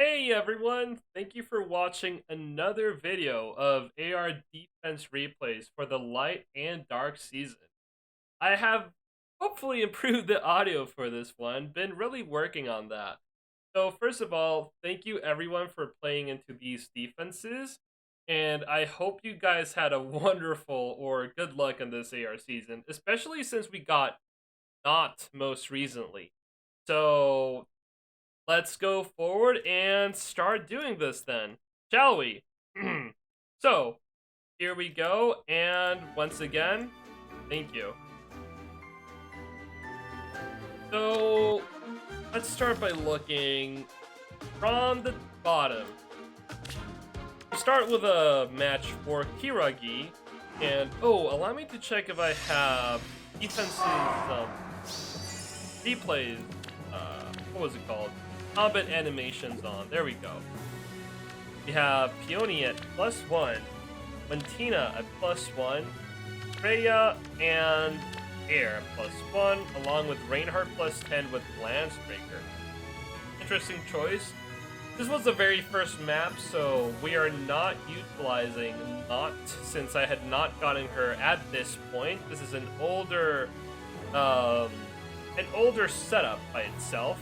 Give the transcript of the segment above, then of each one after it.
Hey everyone, thank you for watching another video of AR defense replays for the light and dark season. I have hopefully improved the audio for this one, been really working on that. So first of all, thank you everyone for playing into these defenses, and I hope you guys had a wonderful or good luck in this AR season, especially since we got not most recently. So let's go forward and start doing this then, shall we? So, here we go, and once again, thank you. So, let's start by looking from the bottom. We start with a match for Kiragi, and allow me to check if I have defenses, replays, what was it called? Combat animations on. There we go. We have Peony at +1, Mentina at +1, Freya and Air +1, along with Reinhardt +10 with Glancebreaker. Interesting choice. This was the very first map, so we are not utilizing Not, since I had not gotten her at this point. This is an older setup by itself.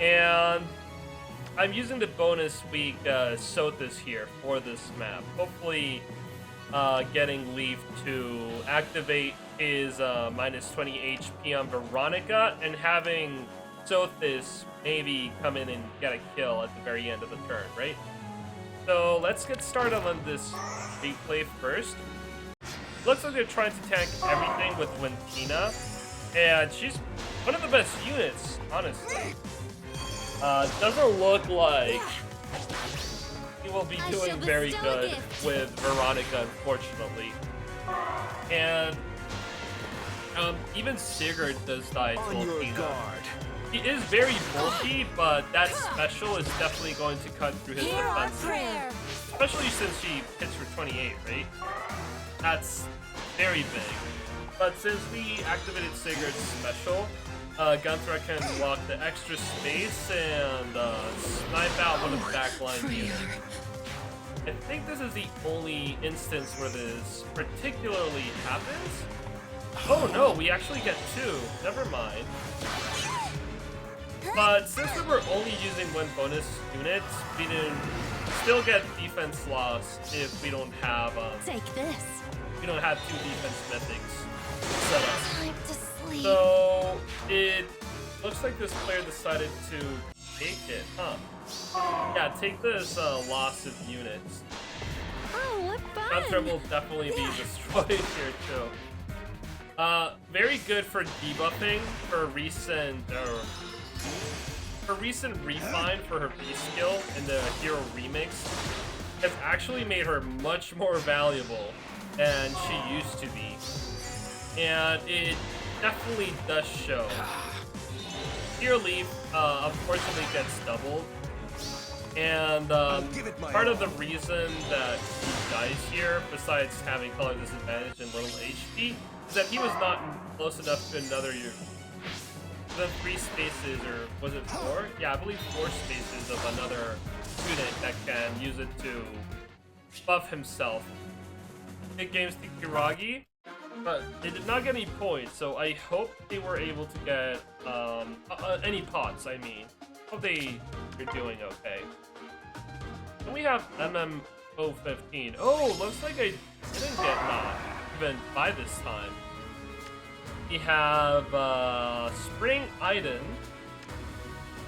And I'm using the bonus week Sothis here for this map. Hopefully getting Leaf to activate his -20 HP on Veronica and having Sothis maybe come in and get a kill at the very end of the turn, right? So let's get started on this replay first. Looks like they're trying to tank everything with Wentina, and she's one of the best units, honestly. Doesn't look like he will be doing very good with Veronica, unfortunately. And even Sigurd does die to Latina. He is very bulky, but that special is definitely going to cut through his defense. Especially since she hits for 28, right? That's very big. But since we activated Sigurd's special, Gunther can lock the extra space and snipe out one of the backline units. I think this is the only instance where this particularly happens. Oh no, we actually get two. Never mind. But since we were only using one bonus unit, we didn't still get defense loss if we don't have Take this. We don't have two defense mythics set up. Time to sleep. So it looks like this player decided to take it, huh? Yeah, take this loss of units. Oh, what fun! Gunther will definitely be destroyed here too. Very good for debuffing for recent refine for her B skill in the Hero Remix. Has actually made her much more valuable than she used to be. And it definitely does show. Here Leaf, unfortunately gets doubled. And part of the reason that he dies here, besides having color disadvantage and little HP, is that he was not close enough to another the 3 spaces, or was it 4? Yeah, I believe 4 spaces of another unit that can use it to buff himself. Big games to Kiragi, but they did not get any points, so I hope they were able to get any pots, I mean. Hope they're doing okay. Then we have MM015. Oh, looks like I didn't get not even by this time. We have Spring Iden,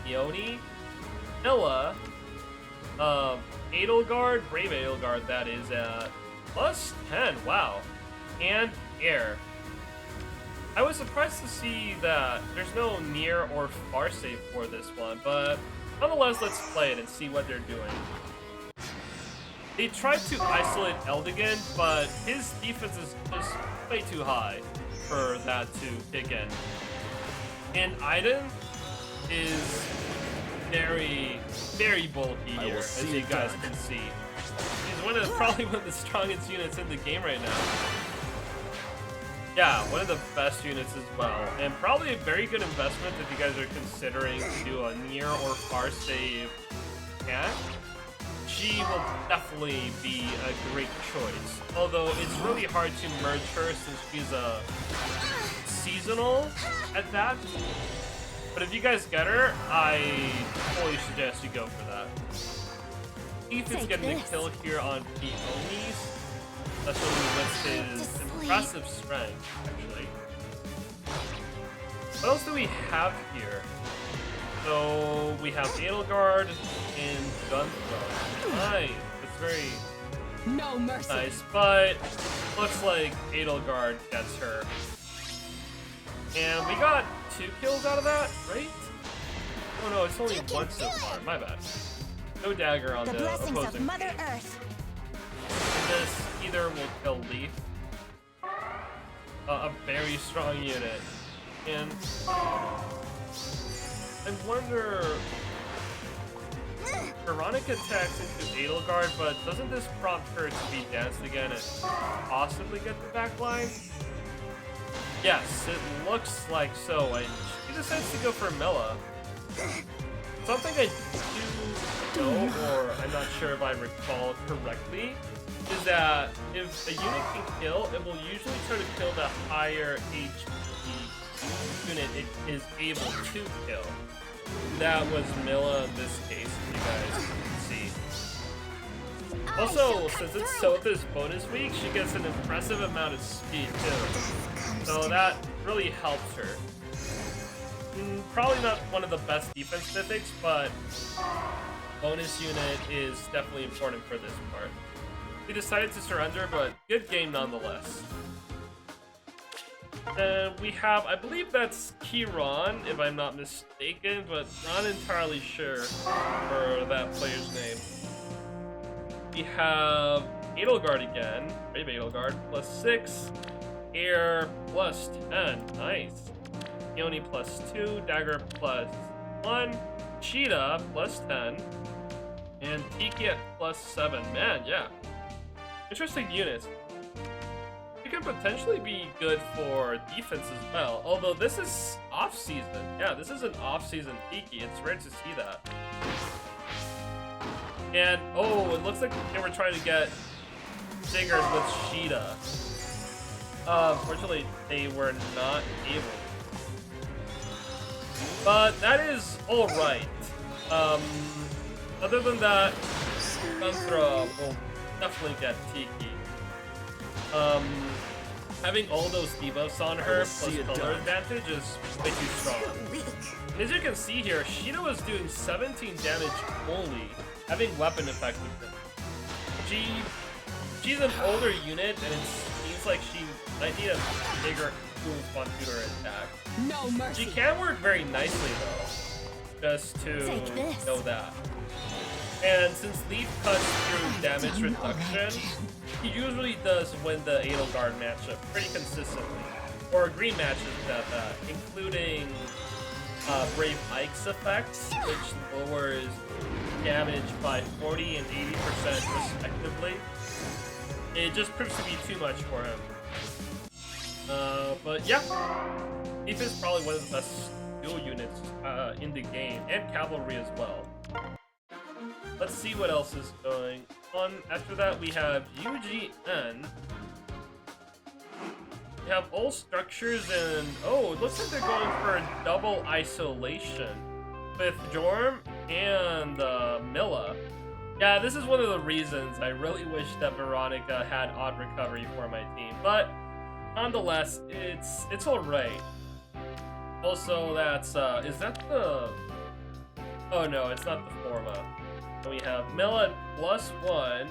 Peony, Ella, Edelgard, Brave Edelgard that is at +10, wow, and Air. I was surprised to see that there's no near or far save for this one, but nonetheless, let's play it and see what they're doing. They tried to isolate Eldigan, but his defense is just way too high for that to kick in. And Iden is very, very bulky here, as you guys can see. He's probably one of the strongest units in the game right now. Yeah, one of the best units as well. And probably a very good investment if you guys are considering to do a near or far save tank, she will definitely be a great choice. Although it's really hard to merge her since she's a seasonal at that. But if you guys get her, I fully suggest you go for that. Leaf is getting a kill here on Peonies. That's really with his impressive strength, actually. What else do we have here? So we have Edelgard and Gunthrow. Nice. It's very No mercy. nice, but looks like Edelgard gets her. And we got 2 kills out of that, right? Oh no, it's only 1 so far. My bad. No dagger on the blessings opposing of Mother team. Earth. And this either will kill Leaf, a very strong unit, and I wonder. Veronica attacks into Edelgard, but doesn't this prompt her to be danced again and possibly get the back line? Yes, it looks like so, and she decides to go for Mela. Something I do know, or I'm not sure if I recall correctly, is that if a unit can kill, it will usually try to kill the higher HP unit it is able to kill. That was Mila in this case, if you guys can see. Also, since it's Sotha's bonus week, she gets an impressive amount of speed too. So that really helps her. Probably not one of the best defense statistics, but bonus unit is definitely important for this part. We decided to surrender, but good game nonetheless. And we have, I believe that's Kieran, if I'm not mistaken, but not entirely sure for that player's name. We have Edelgard again, Brave Edelgard, +6, Air +10, nice. Peony +2, Dagger +1, Cheetah +10, and Tiki at +7. Man, yeah. Interesting units. It could potentially be good for defense as well, although this is off-season. Yeah, this is an off-season Tiki. It's rare to see that. And, oh, it looks like they were trying to get Sigurd with Sheeta. Unfortunately, they were not able. But that is alright. Other than that, Gunthra will definitely get Tiki. Having all those debuffs on her plus color advantage is way too strong. And as you can see here, Sheeta was doing 17 damage only, having weapon effectiveness. She's an older unit, and it seems like she might need a bigger cool spawn to her attack. No mercy. She can work very nicely though, just to know that. And since Leaf cuts through damage reduction, he usually does win the Edelgard matchup pretty consistently, or green matches at that, including Brave Ike's effects, which lowers damage by 40 and 80% respectively. It just proves to be too much for him. But yeah, Leaf is probably one of the best dual units in the game, and cavalry as well. Let's see what else is going on. After that, we have UGN. We have all structures, and oh, it looks like they're going for a double isolation with Jorm and Mila. Yeah, this is one of the reasons I really wish that Veronica had odd recovery for my team, but nonetheless, it's all right. Also, that's is that the? Oh no, it's not the Forma. We have Mela +1,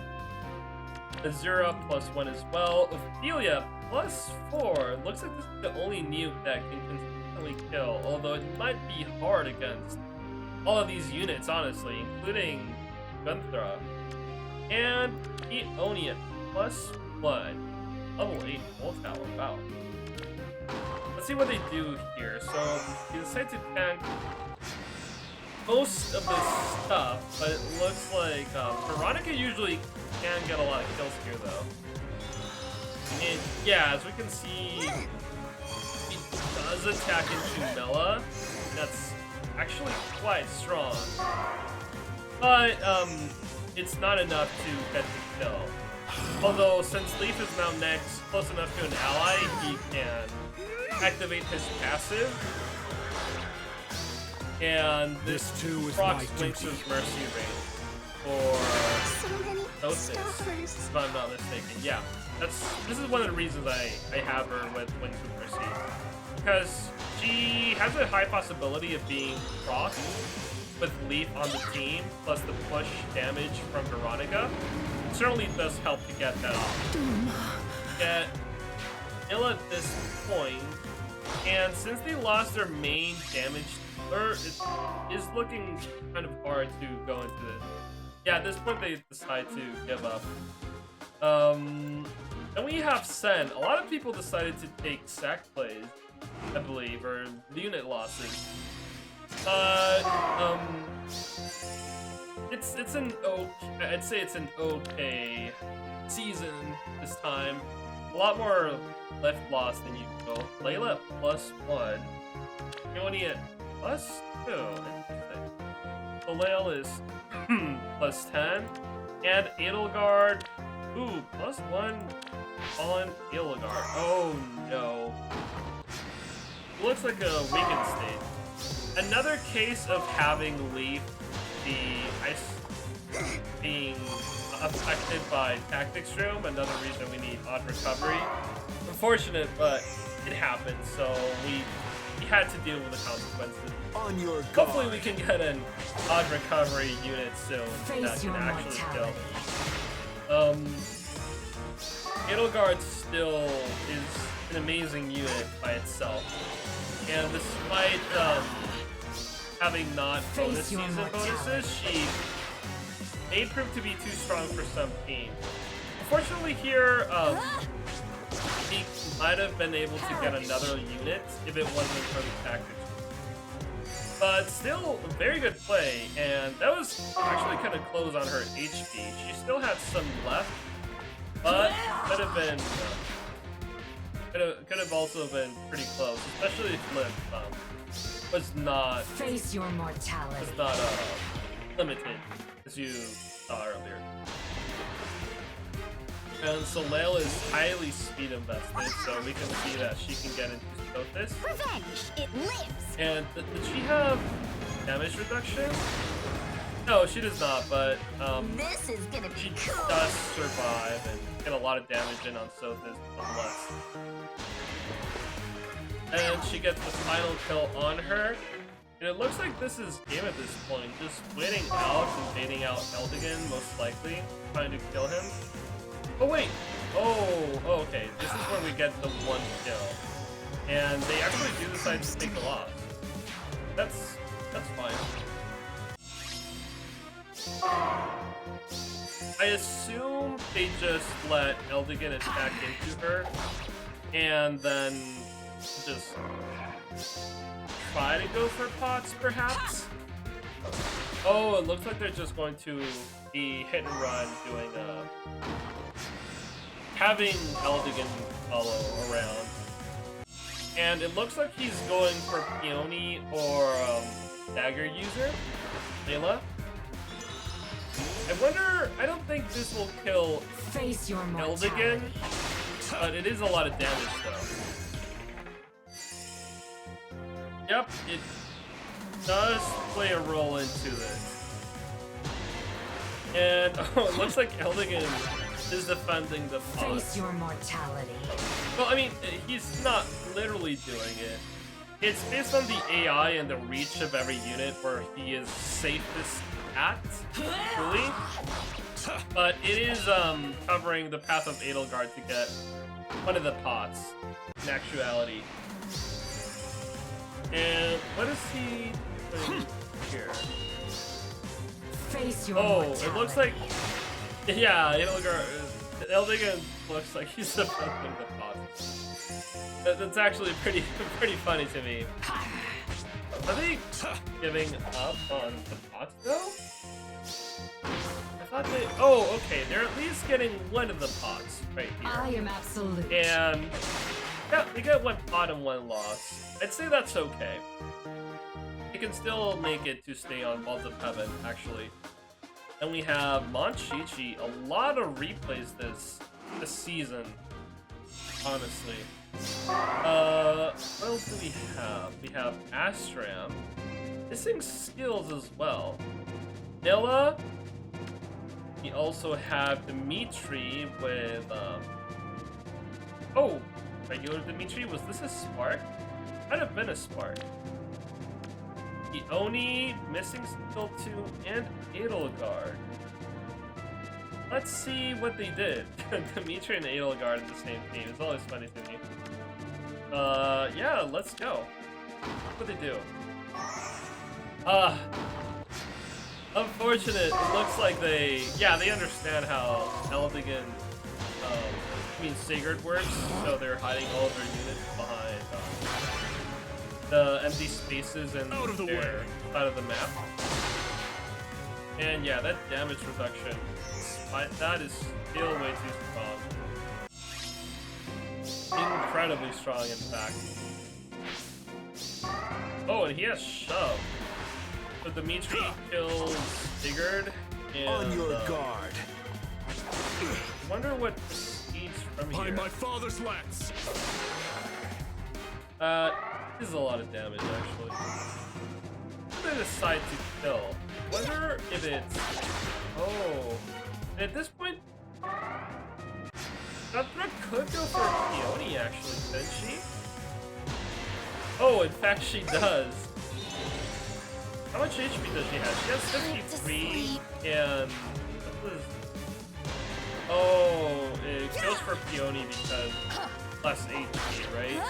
Azura +1 as well, Ophelia +4. Looks like this is the only nuke that can consistently kill, although it might be hard against all of these units, honestly, including Gunthra. And Eonia +1, level 8 Volt Tower, wow. Let's see what they do here. So, you decide to tank most of this stuff, but it looks like Veronica usually can get a lot of kills here, though. And yeah, as we can see, he does attack into Mela. That's actually quite strong. but it's not enough to get the kill. Although, since Leaf is now next, close enough to an ally, he can activate his passive. And this procs Lynx's Mercy range for Gnosis, if I'm not mistaken. Yeah, this is one of the reasons I have her with Lynx's Mercy. Because she has a high possibility of being procced with Leaf on the team, plus the push damage from Veronica. It certainly does help to get that off. Get ill at this point, and since they lost their main damage, it is looking kind of hard to go into this. Yeah, at this point they decide to give up. Then we have Sen. A lot of people decided to take sack plays, I believe, or unit losses. It's an okay, I'd say it's an okay season this time. A lot more left lost than usual. Layla +1. Keone at +2. Interesting. Soleil is +10. And Edelgard, ooh, +1 on Edelgard. Oh no. Looks like a weakened state. Another case of having Leaf being affected by Tactics Room. Another reason we need odd recovery. Unfortunate, but it happened, so we had to deal with the consequences. On your guard. Hopefully we can get an odd recovery unit soon that can actually kill. Edelgard still is an amazing unit by itself. And despite having not bonus season bonuses, she may prove to be too strong for some teams. Unfortunately here, he might have been able to get another unit if it wasn't for the tactics. But still, a very good play, and that was actually kind of close on her HP. She still had some left, but could have been, could have also been pretty close, especially if Flip was not limited, as you saw earlier. And Soleil is highly speed invested, so we can see that she can get into Sothis. Revenge, it lives. And did she have damage reduction? No, she does not, but this is gonna be she cool. does survive and get a lot of damage in on Sothis nonetheless. And she gets the final kill on her. And it looks like this is game at this point, just waiting out and baiting out Eldigan, most likely, trying to kill him. Oh wait! Oh, okay. This is where we get the one kill. And they actually do decide to take the loss. That's fine. I assume they just let Eldigan attack into her, and then just try to go for pots, perhaps? Oh, it looks like they're just going to be hit and run, doing having Eldigan follow around. And it looks like he's going for Keone or Dagger User, Layla. I wonder, I don't think this will kill Eldigan, but it is a lot of damage though. Yep, it does play a role into this. And oh, it looks like Eldigan is defending the pot. Face your mortality. Well, I mean, he's not literally doing it. It's based on the AI and the reach of every unit where he is safest at, really. But it is covering the path of Edelgard to get one of the pots, in actuality. And what is he doing here? Face your mortality. It looks like, yeah, Eldigan looks like he's defending the pots. That's actually pretty funny to me. Are they giving up on the pots though? I thought they. Oh, okay. They're at least getting one of the pots right here. I am absolute. And yeah, they get one pot and one loss. I'd say that's okay. They can still make it to stay on Balls of Heaven, actually. Then we have Monchichi. A lot of replays this season, honestly. What else do we have? We have Astram. Missing skills as well. Nilla. We also have Dimitri with oh, regular Dimitri. Was this a spark? Might have been a spark. Oni, missing skill 2, and Edelgard. Let's see what they did. Dimitri and Edelgard in the same team. It's always funny to me. Yeah, let's go. What they do? Unfortunate. It looks like they understand how Eldigan, Sigurd works, so they're hiding all of their units behind the empty spaces in their side of the map. And yeah, that damage reduction, that is still way too strong. Incredibly strong, in fact. Oh, and he has shove. So Dimitri kills Sigurd, and on your guard. I wonder what proceeds from here. By my father's lance. This is a lot of damage, actually. What do they decide to kill? Wonder if it's... Oh. At this point... Guthra could go for a Peony, actually, couldn't she? Oh, in fact, she does. How much HP does she have? She has 53, and... What is... Oh, it goes for Peony because less HP, right?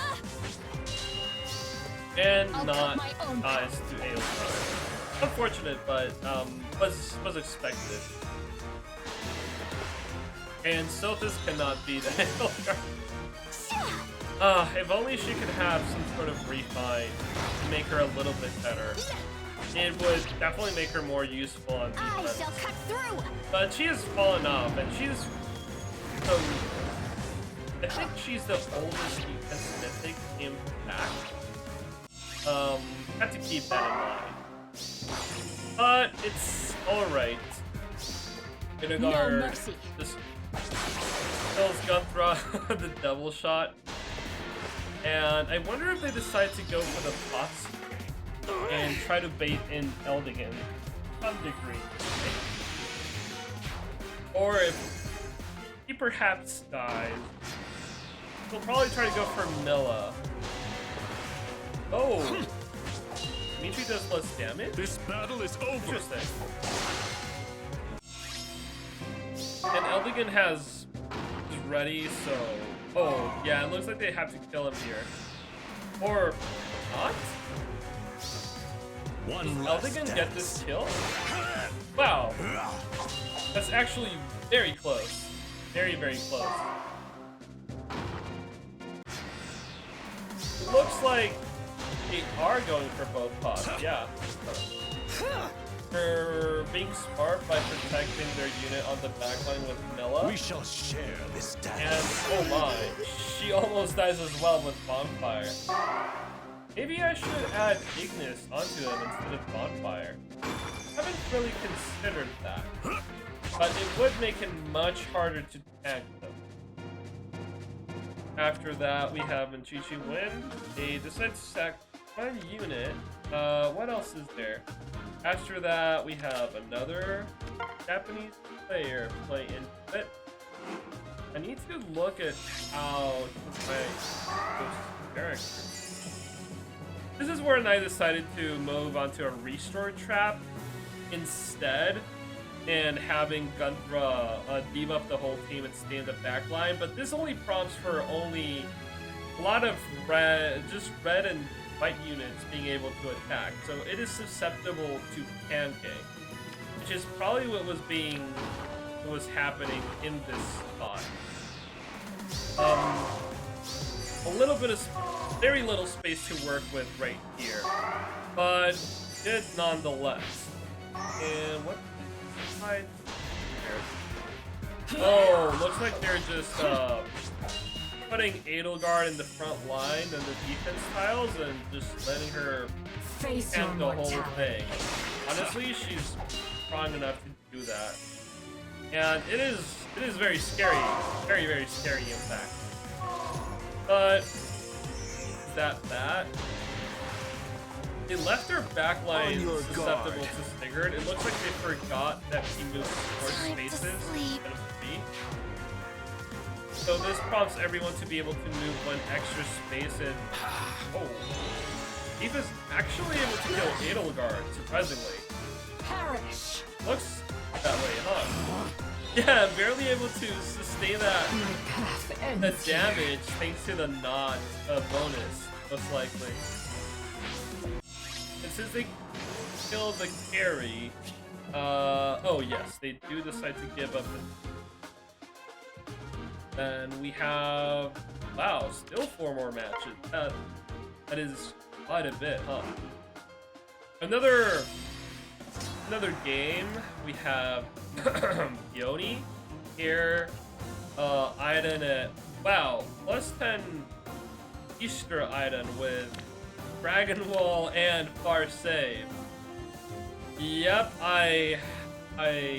And not ties to Aether. Unfortunate, but was expected. And Sothis cannot beat Aether. If only she could have some sort of refine to make her a little bit better. It would definitely make her more useful on defense. I shall cut through. But she has fallen off, and she's I think she's the oldest Mythic in back. Have to keep that in mind. But it's alright. Edelgard just kills Guthra the double shot. And I wonder if they decide to go for the bots and try to bait in Eldigan to some degree. Or if he perhaps dies, they'll probably try to go for Milla. Oh! Dimitri does less damage? This battle is over. Interesting. And Eldigan is ready, so... Oh, yeah, it looks like they have to kill him here. Or not? Does Eldigan get this kill? Wow. That's actually very close. Very, very close. It looks like they are going for both pods, yeah. For being smart by protecting their unit on the backline with Milla. We shall share this death. And oh my, she almost dies as well with Bonfire. Maybe I should add Ignis onto him instead of Bonfire. I haven't really considered that. But it would make him much harder to tank them. After that, we have Monchichi win. They decide to sack one unit. What else is there? After that, we have another Japanese player play into it. I need to look at how to play those characters. This is where I decided to move onto a restore trap instead, and having Gunthra debuff the whole team and stay in the back line. But this only prompts for only a lot of red and white units being able to attack. So it is susceptible to pancake, which is probably what was happening in this spot. A little bit of very little space to work with right here, but good nonetheless. And what? Oh, looks like they're just putting Edelgard in the front line and the defense tiles and just letting her Face handle your the whole mortality. thing. Honestly, she's strong enough to do that. And it is very scary. Very, very scary, in fact. But is that bad? They left their backline susceptible to Sigurd. It looks like they forgot that he moves more spaces instead of 3. So this prompts everyone to be able to move 1 extra space and... Oh. Eve is actually able to kill Edelgard, surprisingly. Perish. Looks that way, huh? Yeah, barely able to sustain that My path the ends here. damage thanks to the not bonus, most likely. And since they killed the carry, oh yes, they do decide to give up. Then we have, wow, still 4 more matches. That is quite a bit, huh? Another game. We have Yoni here. Aiden at, wow, +10 Easter Aiden with Dragon Wall and Far Save. Yep, it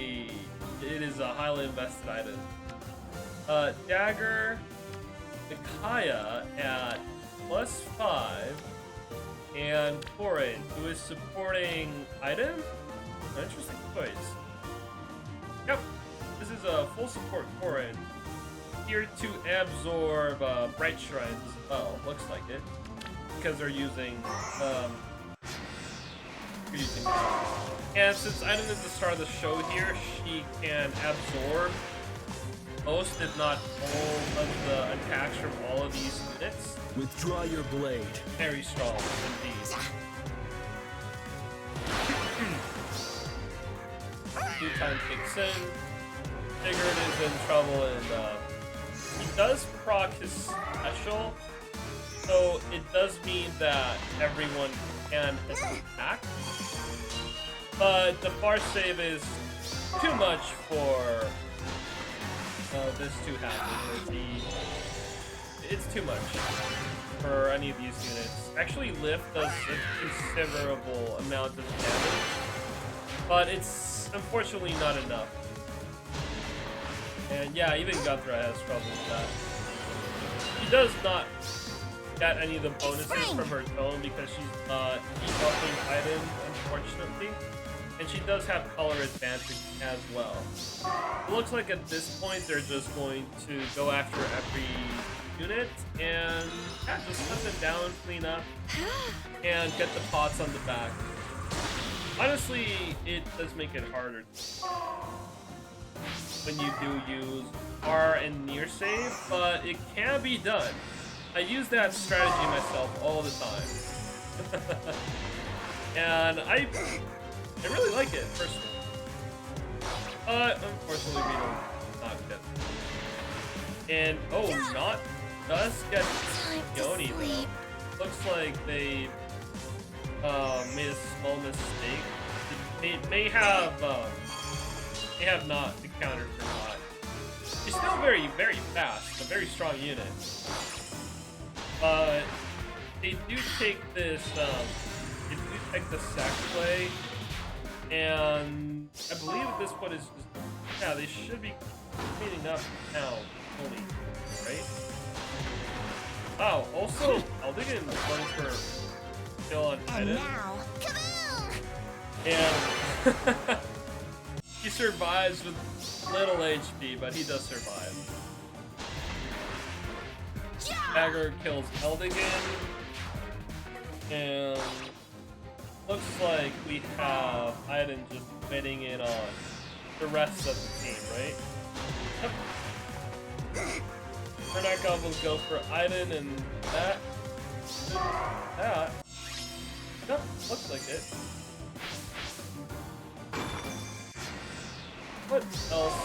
is a highly invested item. Dagger, Nikaya at +5, and Korin, who is supporting item. Interesting choice. Yep, this is a full support Korin. Here to absorb Bright Shrines as well, looks like it. Because they're using, and since Aiden is the star of the show here, she can absorb most, if not all, of the attacks from all of these units. Withdraw your blade. Very strong indeed. 2-time kicks in. Sigurd is in trouble, and he does proc his special, so it does mean that everyone can attack. But the far save is too much for this to happen. It's too much for any of these units. Actually, Lift does a considerable amount of damage, but it's unfortunately not enough. And yeah, even Guthra has trouble with that. She does not get any of the bonuses from her tone because she's not debuffing items, unfortunately. And she does have color advantage as well. It looks like at this point they're just going to go after every unit and yeah, just hunt them down, clean up, and get the pots on the back. Honestly, it does make it harder when you do use R and near save, but it can be done. I use that strategy myself all the time. And I really like it, personally. But unfortunately, we don't not get it. And oh, not does get Yoni though. Looks like they made a small mistake. They may have not encountered her not. She's still very, very fast, a very strong unit. But they do take this the sack play, and I believe at this point is just, yeah, they should be cleaning up now fully, right? Wow, also Eldigan going for kill on And Aiden. now, kaboom! And he survives with little HP, but he does survive. Dagger kills Eldigan, and looks like we have Aiden just bidding in on the rest of the team, right? Yep. Renekton will go for Aiden, and that. Yep, looks like it. What else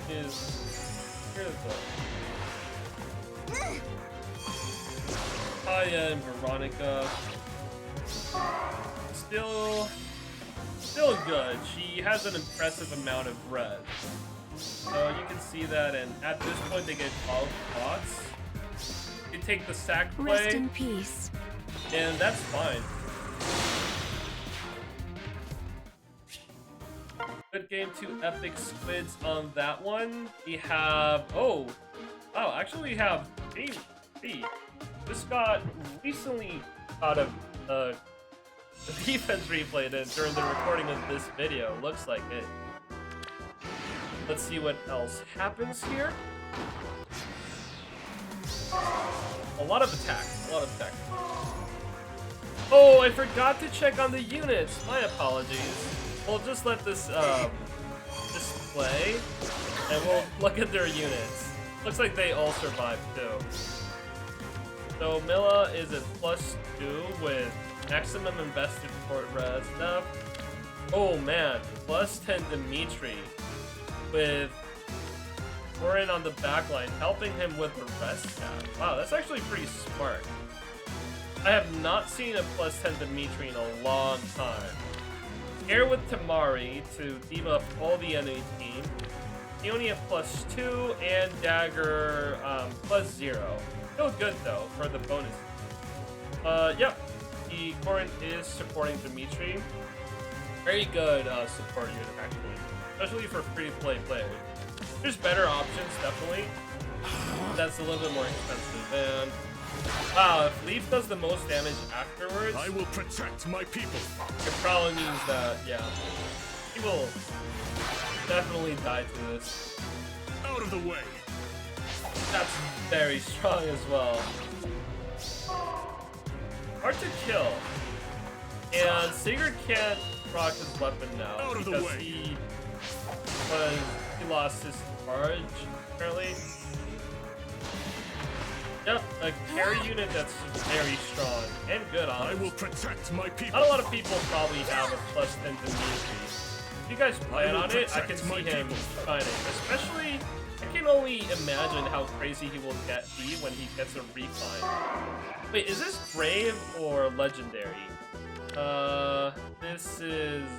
is here though? Kaya and Veronica. Still good. She has an impressive amount of red. So you can see that, and at this point they get 12 pots. They take the sack play. Rest in peace. And that's fine. Good game, 2 epic squids on that one. We have oh, actually we have three. This got recently out of the defense replay during the recording of this video. Looks like it. Let's see what else happens here. A lot of attack. Oh, I forgot to check on the units. My apologies. We'll just let this display, and we'll look at their units. Looks like they all survived too. So Milla is at +2 with maximum invested fort res stuff. Oh man, +10 Dimitri with Warren on the backline, helping him with the rest tab. Wow, that's actually pretty smart. I have not seen a +10 Dimitri in a long time. Air with Tamari to debuff all the enemy team. Peony at +2 and Dagger +0. Still good though for the bonus. Yep. The Corin is supporting Dimitri. Very good support unit actually, especially for free-to-play players. There's better options definitely. That's a little bit more expensive. And wow, if Leaf does the most damage afterwards, I will protect my people. it probably means that yeah, he will definitely die to this. Out of the way. That's very strong as well. Hard to kill. And Sigurd can't rock his weapon now Out of the because way. he lost his charge apparently. Yep, a carry unit that's very strong and good on. I will protect my people. Not a lot of people probably have a +10 Dimitri. If you guys plan on it, I can see him shining. Especially, I can only imagine how crazy he will be when he gets a refine. Wait, is this Brave or Legendary? This is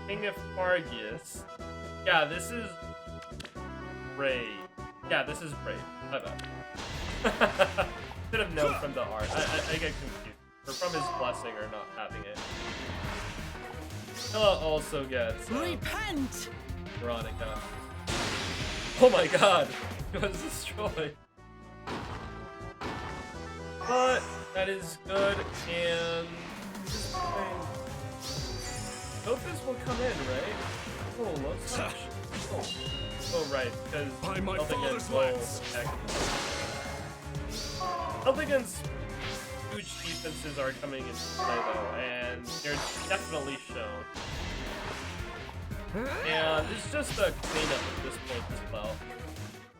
King of Fargus. Yeah, this is Brave. Yeah, this is Brave. My bad. Should have known from the art. I get confused. Or from his blessing or not having it. Ella also gets Repent! Veronica. Oh my god! It was destroyed. But that is good, and Sophis will come in, right? Oh, let's touch. Oh, right, because By my Eldigan's father's will lands. attack. Eldigan's huge defenses are coming into play though, and they're definitely shown. And it's just a cleanup at this point as well.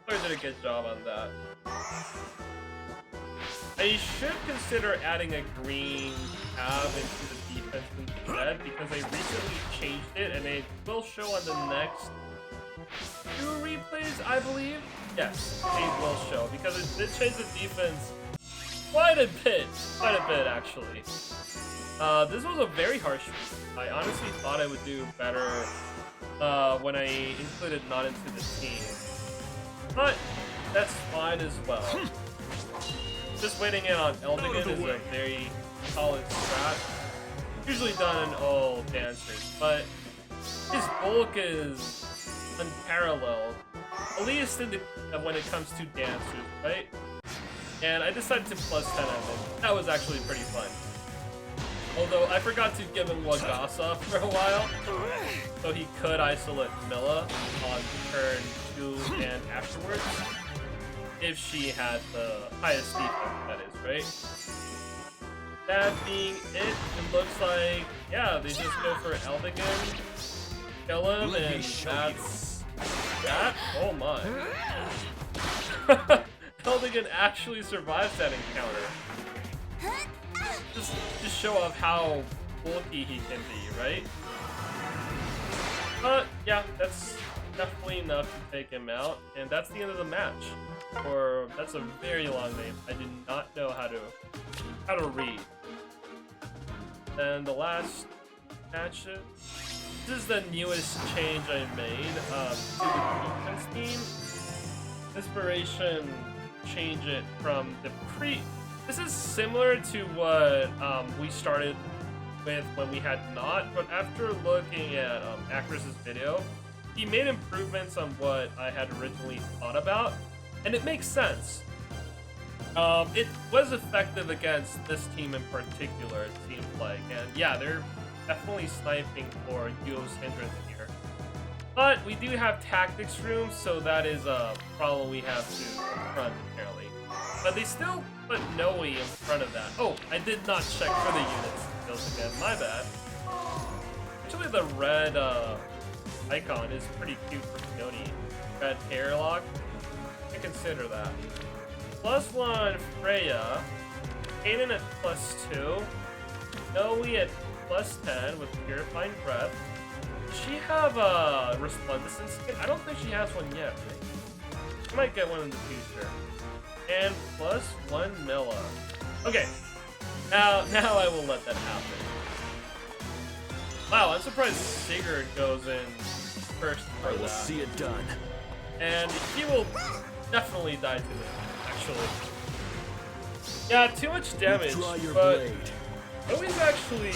Player did a good job on that. I should consider adding a green tab into the defense instead because they recently changed it and it will show on the next 2 replays, I believe. Yes, it will show because it did change the defense quite a bit actually. This was a very harsh. I honestly thought I would do better when I included not into the team, but that's fine as well. Just waiting in on Eldigan is a very solid strat. Usually done in all dancers, but his bulk is unparalleled. At least in the, when it comes to dancers, right? And I decided to +10 him. That was actually pretty fun. Although I forgot to give him Wagasa for a while, so he could isolate Milla on turn 2 and afterwards. If she had the highest defense, that is, right? That being it looks like, yeah, they just go for Eldigan, kill him, and that's that. Oh my. Eldigan actually survives that encounter. Just show off how bulky he can be, right? But yeah, that's definitely enough to take him out, and that's the end of the match. Or that's a very long name. I did not know how to read. And the last match. This is the newest change I made to the defense team. Inspiration change it from the pre. This is similar to what we started with when we had not, but after looking at Acris's video, he made improvements on what I had originally thought about, and it makes sense. It was effective against this team in particular, it seems like, and yeah, they're definitely sniping for Yuo's hindrance here. But we do have tactics room, so that is a problem we have to confront, apparently. But they still put Noe in front of that. Oh, I did not check for the unit skills again, my bad. Actually, the red icon is pretty cute for Peony. Red hairlock, I consider that. +1 Freya, Kaden at +2, Noe at +10 with Purifying Breath. Does she have a Resplendent skin? I don't think she has one yet, right? She might get one in the future. And +1 Milla. Okay, now I will let that happen. Wow, I'm surprised Sigurd goes in first for that. See it done. And he will definitely die to this, actually. Yeah, too much damage, but Noe's actually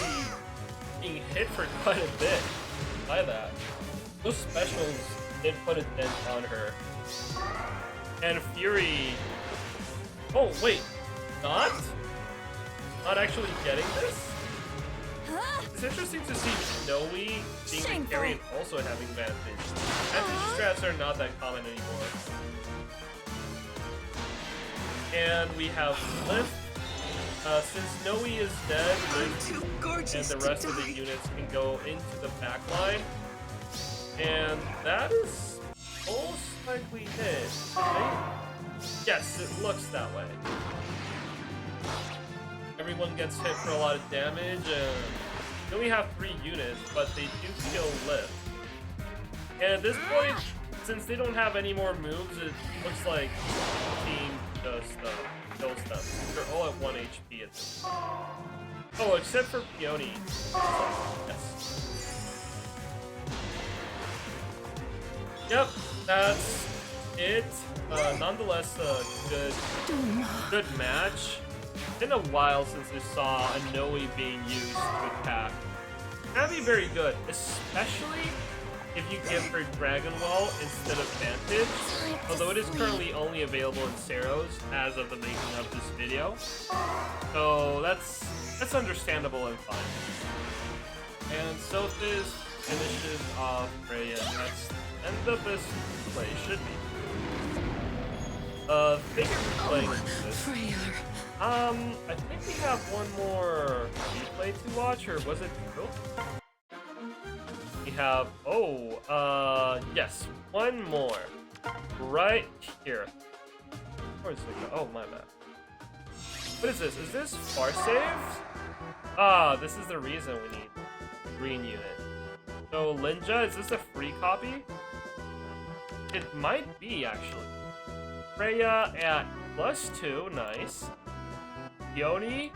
being hit for quite a bit by that. Those specials did put a dent on her. And Fury... Oh, wait. Not actually getting this? It's interesting to see Noe being the carry and also having advantage. Advantage strats are not that common anymore. And we have Lift. Since Noe is dead, Lift and the rest of the units can go into the back line. And that is most likely it, right? Yes, it looks that way. Everyone gets hit for a lot of damage, and we only have 3 units, but they do kill Lift. And at this point, since they don't have any more moves, it looks like the team just kills them. They're all at 1 HP at this point. Oh, except for Peony. Yes. Yep, that's it. Nonetheless, a good match. It's been a while since I saw a Noe being used to attack. That'd be very good, especially if you give her Dragon Wall instead of Vantage, although it is currently only available in Ceros as of the making of this video. So that's understandable and fine. And Sothis finishes off Freya. That's the end of this play, should be. Think of playing this. I think we have one more replay to watch, or was it two? We have, yes, one more. Right here. Where's it go? Oh, my bad. What is this? Is this far saved? Ah, this is the reason we need green unit. So, Linja, is this a free copy? It might be, actually. Freya at +2, nice. Yoni,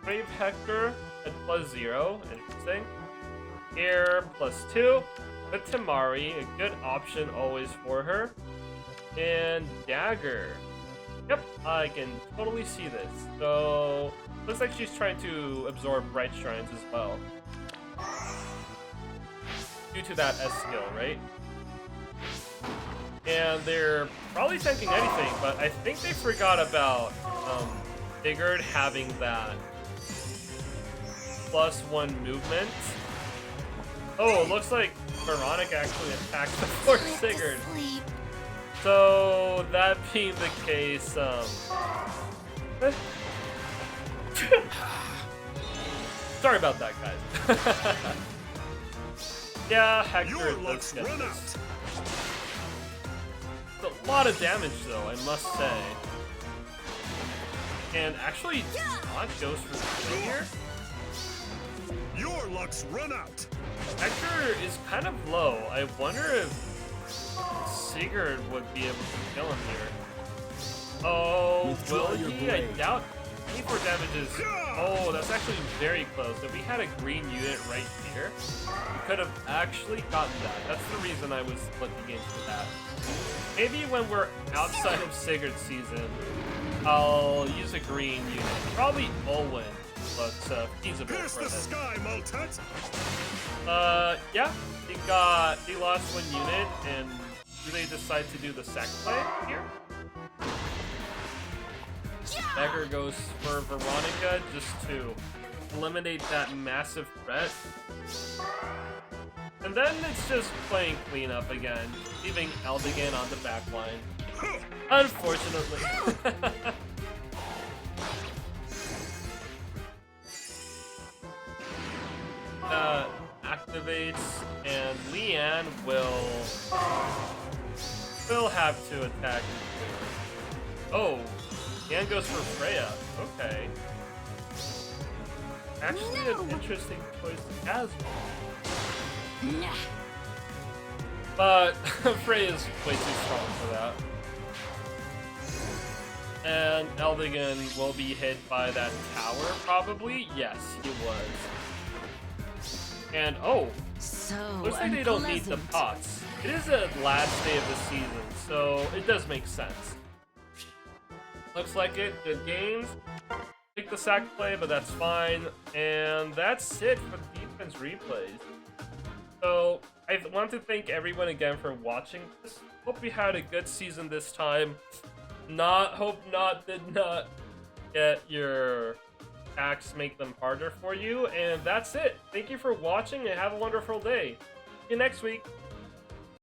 Brave Hector at +0, interesting. Air +2, with Tamari, a good option always for her. And Dagger. Yep, I can totally see this. So, looks like she's trying to absorb Bright Shrines as well. Due to that S skill, right? And they're probably tanking anything, but I think they forgot about Sigurd having that +1 movement. Oh, it looks like Veronica actually attacked before Sigurd. So, that being the case, sorry about that, guys. Yeah, Hector does get this. It's a lot of damage, though, I must say. And actually, Dodge goes for the kill here. Your luck's run out. Hector is kind of low. I wonder if Sigurd would be able to kill him here. Oh, will he? I doubt. 24 damage is Oh, that's actually very close. If we had a green unit right here, we could have actually gotten that. That's the reason I was looking into that. Maybe when we're outside of Sigurd season, I'll use a green unit. Probably Olwen, but feasible Pierce for the this. sky, Maltet! Yeah, he lost one unit, and do they decide to do the sack play here? Beggar goes for Veronica just to eliminate that massive threat. And then it's just playing cleanup again, leaving Eldigan on the back line. Unfortunately. Activates, and Leanne will have to attack. Oh, Leanne goes for Freya. Okay. Actually, an interesting choice as well. Nah. But Freya's way too strong for that. And Eldigan will be hit by that tower, probably? Yes, he was. And, oh, So looks like they don't need the unpleasant. pots. It is the last day of the season, so it does make sense. Looks like it. Good games. Take the sack play, but that's fine. And that's it for the defense replays. So, I want to thank everyone again for watching this. Hope you had a good season this time. Did not get your acts make them harder for you. And that's it. Thank you for watching and have a wonderful day. See you next week.